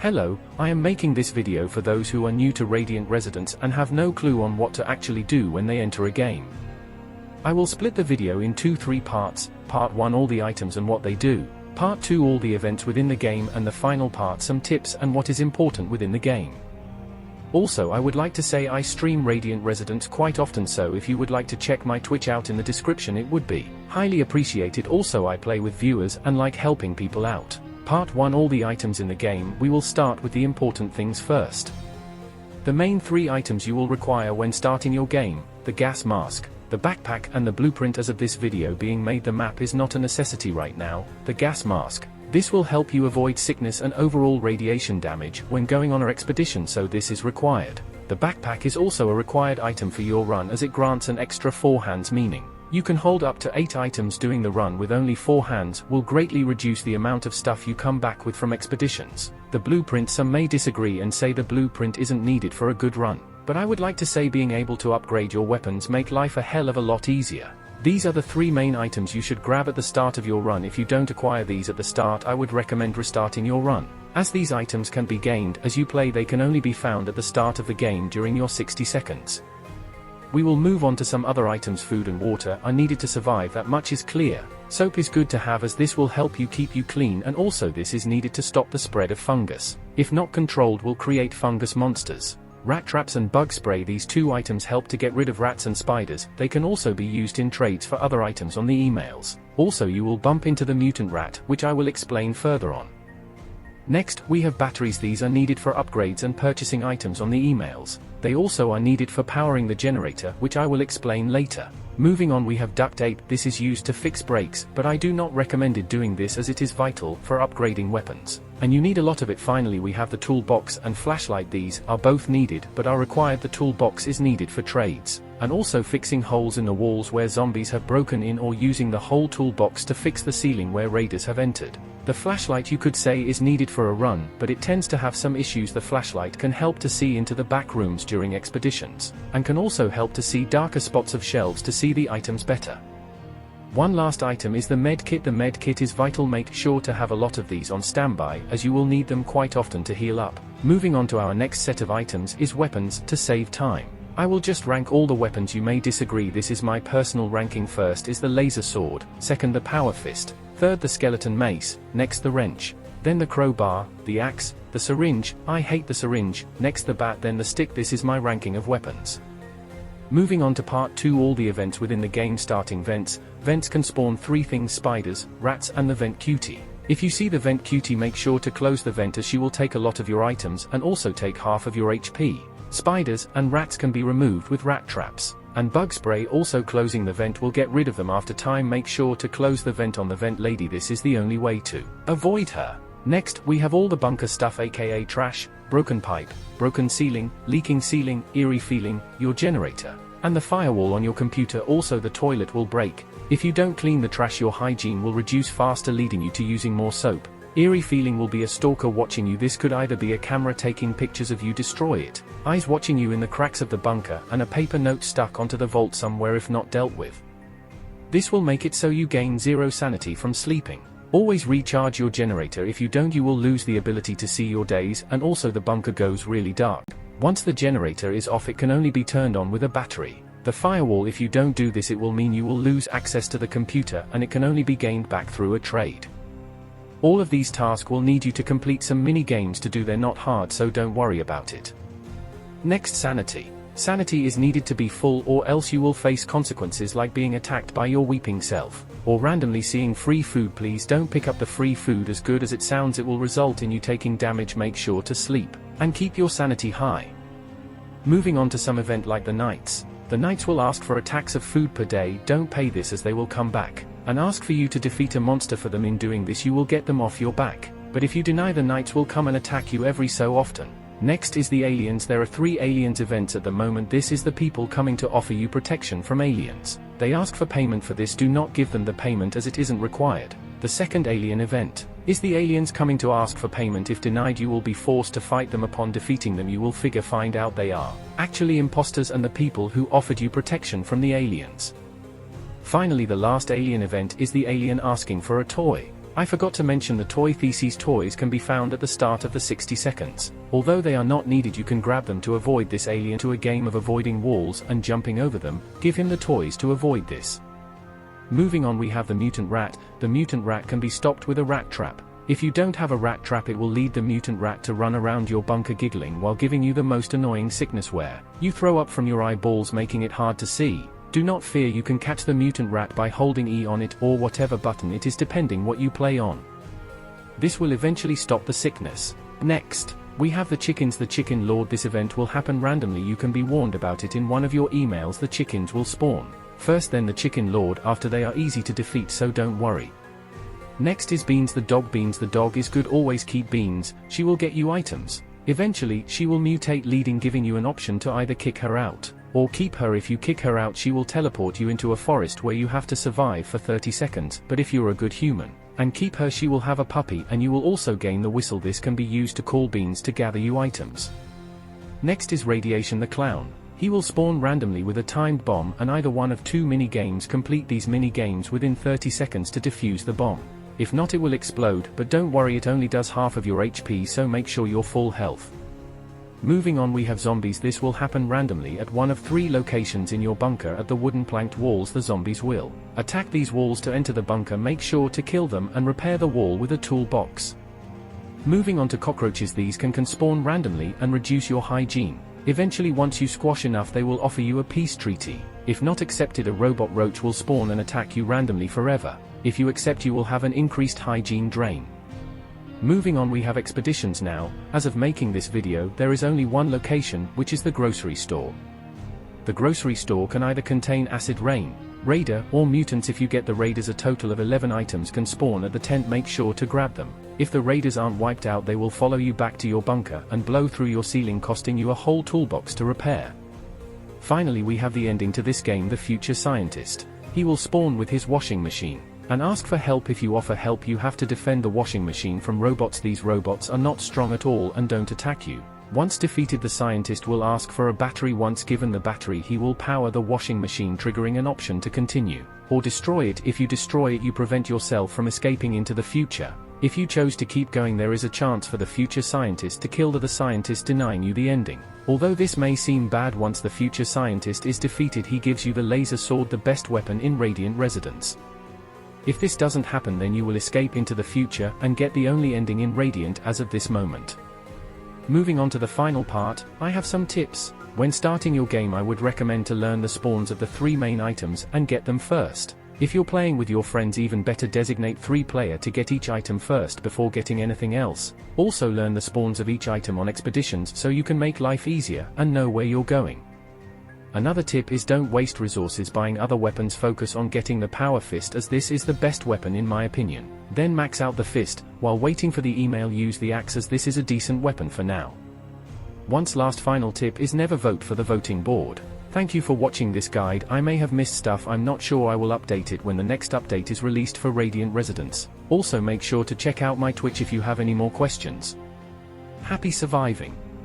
Hello, I am making this video for those who are new to Radiant Residence and have no clue on what to actually do when they enter a game. I will split the video in 3 parts, part 1 all the items and what they do, part 2 all the events within the game, and the final part some tips and what is important within the game. Also, I would like to say I stream Radiant Residence quite often, so if you would like to check my Twitch out in the description, it would be highly appreciated. Also, I play with viewers and like helping people out. Part 1 all the items in the game. We will start with the important things first. The main 3 items you will require when starting your game: the gas mask, the backpack and the blueprint. As of this video being made, the map is not a necessity right now. The gas mask. This will help you avoid sickness and overall radiation damage when going on an expedition, so this is required. The backpack is also a required item for your run as it grants an extra 4 hands, meaning you can hold up to 8 items doing the run with only 4 hands, will greatly reduce the amount of stuff you come back with from expeditions. The blueprint. Some may disagree and say the blueprint isn't needed for a good run, but I would like to say being able to upgrade your weapons make life a hell of a lot easier. These are the 3 main items you should grab at the start of your run. If you don't acquire these at the start, I would recommend restarting your run, as these items can be gained as you play. They can only be found at the start of the game during your 60 seconds. We will move on to some other items. Food and water are needed to survive, that much is clear. Soap is good to have as this will help you keep you clean, and also this is needed to stop the spread of fungus. If not controlled, will create fungus monsters. Rat traps and bug spray. These 2 items help to get rid of rats and spiders. They can also be used in trades for other items on the emails. Also, you will bump into the mutant rat, which I will explain further on. Next, we have batteries. These are needed for upgrades and purchasing items on the emails. They also are needed for powering the generator, which I will explain later. Moving on, we have duct tape. This is used to fix breaks, but I do not recommend doing this as it is vital for upgrading weapons, and you need a lot of it. Finally, we have the toolbox and flashlight. These are both needed but are required. The toolbox is needed for trades, and also fixing holes in the walls where zombies have broken in, or using the whole toolbox to fix the ceiling where raiders have entered. The flashlight, you could say, is needed for a run, but it tends to have some issues. The flashlight can help to see into the back rooms during expeditions, and can also help to see darker spots of shelves to see the items better. One last item is the med kit. The med kit is vital. Make sure to have a lot of these on standby as you will need them quite often to heal up. Moving on to our next set of items is weapons. To save time, I will just rank all the weapons. You may disagree, this is my personal ranking. First is the laser sword, second the power fist, third the skeleton mace, next the wrench, then the crowbar, the axe, the syringe, I hate the syringe, next the bat, then the stick. This is my ranking of weapons. Moving on to part 2 all the events within the game. Starting vents. Vents can spawn 3 things: spiders, rats and the vent cutie. If you see the vent cutie, make sure to close the vent as she will take a lot of your items and also take half of your HP. Spiders and rats can be removed with rat traps and bug spray. Also, closing the vent will get rid of them after time. Make sure to close the vent on the vent lady. This is the only way to avoid her. Next, we have all the bunker stuff, aka trash, broken pipe, broken ceiling, leaking ceiling, eerie feeling, your generator, and the firewall on your computer. Also, the toilet will break. If you don't clean the trash, your hygiene will reduce faster, leading you to using more soap. Eerie feeling will be a stalker watching you. This could either be a camera taking pictures of you, destroy it, eyes watching you in the cracks of the bunker, and a paper note stuck onto the vault somewhere if not dealt with. This will make it so you gain 0 sanity from sleeping. Always recharge your generator. If you don't, you will lose the ability to see your days, and also the bunker goes really dark. Once the generator is off, it can only be turned on with a battery. The firewall, if you don't do this, it will mean you will lose access to the computer, and it can only be gained back through a trade. All of these tasks will need you to complete some mini games to do. They're not hard, so don't worry about it. Next, sanity. Sanity is needed to be full, or else you will face consequences like being attacked by your weeping self, or randomly seeing free food. Please don't pick up the free food. As good as it sounds, it will result in you taking damage. Make sure to sleep and keep your sanity high. Moving on to some event like the knights. The knights will ask for attacks of food per day. Don't pay this as they will come back and ask for you to defeat a monster for them. In doing this, you will get them off your back, but if you deny, the knights will come and attack you every so often. Next is the aliens. There are 3 aliens events at the moment. This is the people coming to offer you protection from aliens. They ask for payment for this. Do not give them the payment as it isn't required. The second alien event is the aliens coming to ask for payment. If denied, you will be forced to fight them. Upon defeating them, you will find out they are actually imposters and the people who offered you protection from the aliens. Finally, the last alien event is the alien asking for a toy. I forgot to mention the toy thesis toys can be found at the start of the 60 seconds. Although they are not needed, you can grab them to avoid this alien to a game of avoiding walls and jumping over them. Give him the toys to avoid this. Moving on, we have the mutant rat. The mutant rat can be stopped with a rat trap. If you don't have a rat trap, it will lead the mutant rat to run around your bunker giggling while giving you the most annoying sickness where you throw up from your eyeballs, making it hard to see. Do not fear, you can catch the mutant rat by holding E on it or whatever button it is depending what you play on. This will eventually stop the sickness. Next, we have the chickens. The chicken lord. This event will happen randomly. You can be warned about it in one of your emails. The chickens will spawn first, then the chicken lord after. They are easy to defeat, so don't worry. Next is Beans the dog. Beans the dog is good, always keep Beans, she will get you items. Eventually, she will mutate, leading giving you an option to either kick her out or keep her. If you kick her out, she will teleport you into a forest where you have to survive for 30 seconds, but if you're a good human and keep her, she will have a puppy and you will also gain the whistle. This can be used to call Beans to gather you items. Next is Radiation the clown. He will spawn randomly with a timed bomb and either one of two mini games. Complete these mini games within 30 seconds to defuse the bomb. If not, it will explode, but don't worry, it only does half of your HP, so make sure you're full health. Moving on, we have zombies. This will happen randomly at one of 3 locations in your bunker. At the wooden planked walls, the zombies will attack these walls to enter the bunker. Make sure to kill them and repair the wall with a toolbox. Moving on to cockroaches. These can spawn randomly and reduce your hygiene. Eventually, once you squash enough, they will offer you a peace treaty. If not accepted, a robot roach will spawn and attack you randomly forever. If you accept, you will have an increased hygiene drain. Moving on, we have expeditions now. As of making this video, there is only one location, which is the grocery store. The grocery store can either contain acid rain, raider, or mutants. If you get the raiders, a total of 11 items can spawn at the tent. Make sure to grab them. If the raiders aren't wiped out, they will follow you back to your bunker and blow through your ceiling, costing you a whole toolbox to repair. Finally, we have the ending to this game, the future scientist. He will spawn with his washing machine and ask for help. If you offer help, you have to defend the washing machine from robots. These robots are not strong at all and don't attack you. Once defeated, the scientist will ask for a battery. Once given the battery, he will power the washing machine, triggering an option to continue or destroy it. If you destroy it, you prevent yourself from escaping into the future. If you chose to keep going, there is a chance for the future scientist to kill the scientist, denying you the ending. Although this may seem bad, once the future scientist is defeated, he gives you the laser sword, the best weapon in Radiant Residence. If this doesn't happen, then you will escape into the future and get the only ending in Radiant as of this moment. Moving on to the final part, I have some tips. When starting your game, I would recommend to learn the spawns of the 3 main items and get them first. If you're playing with your friends, even better, designate 3 players to get each item first before getting anything else. Also learn the spawns of each item on expeditions so you can make life easier and know where you're going. Another tip is don't waste resources buying other weapons. Focus on getting the power fist, as this is the best weapon in my opinion. Then max out the fist. While waiting for the email, use the axe, as this is a decent weapon for now. Last final tip is never vote for the voting board. Thank you for watching this guide. I may have missed stuff, I'm not sure. I will update it when the next update is released for Radiant Residence. Also make sure to check out my Twitch if you have any more questions. Happy surviving!